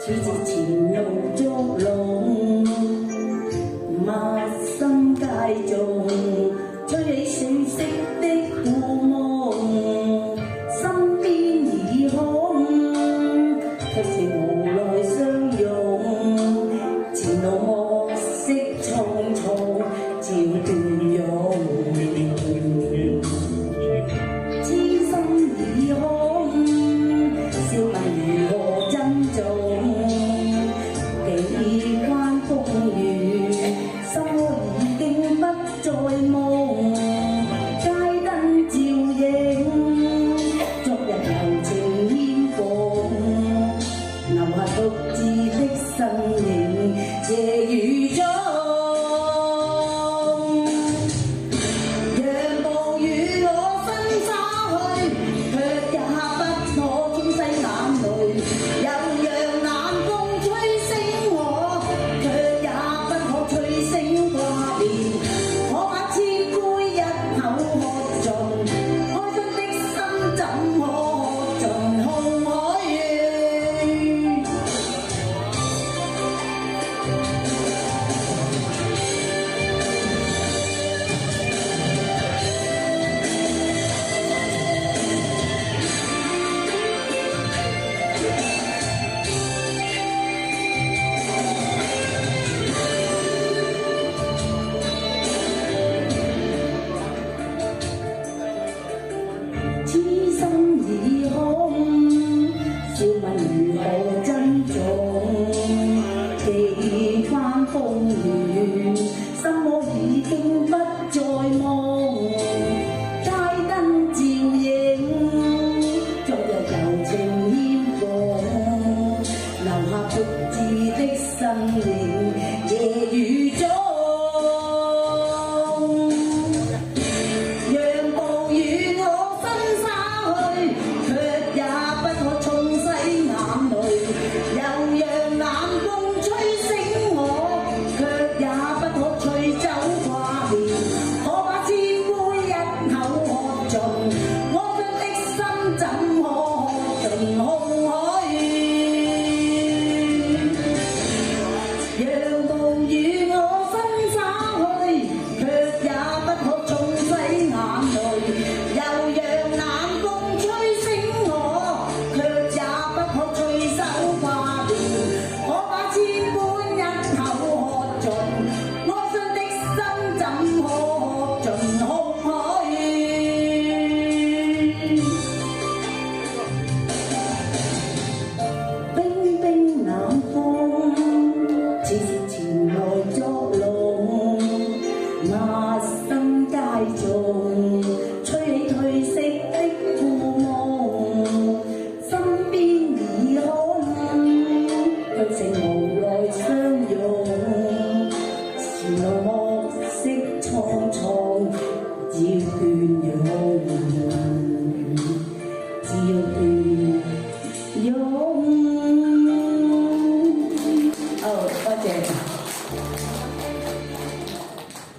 似是前路捉弄，陌生街中，吹起醒色的故夢，身邊已空，卻是無奈相擁，前路莫識匆匆，照斷湧，痴心已空，笑問如何珍重。幾番風雨，心已經不再夢，街燈照映，昨日柔情牽縫，留下獨自的身影，夜雨中。讓暴雨我身灑去，卻也不可沖洗眼淚，又讓冷風吹醒我，卻也不可吹醒掛念。我把千杯一口喝盡，開心的心怎可喝盡空海月。痴心已空，笑問如何珍重。幾番風雨，心窩已經不再夢。街燈照映，昨日柔情牽縫，留下獨自的身影，夜雨中。讓暴雨我身灑去，卻也不可沖洗眼淚，又讓冷風吹醒我，卻也不可吹走掛念。我把千杯一口喝盡，哀傷的心怎可喝盡空海月。讓暴雨我身灑去，卻也不可沖洗眼淚，又讓冷風吹醒我，卻也不可吹走掛念。我把千杯一口喝盡，哀傷的心怎可喝盡空海月。冰冰冷風，似是前來作弄，陌生街中，吹起褪色的故夢，身邊已空，卻成無奈相擁，前路莫識蒼蒼，只要斷湧，只要斷湧。多謝。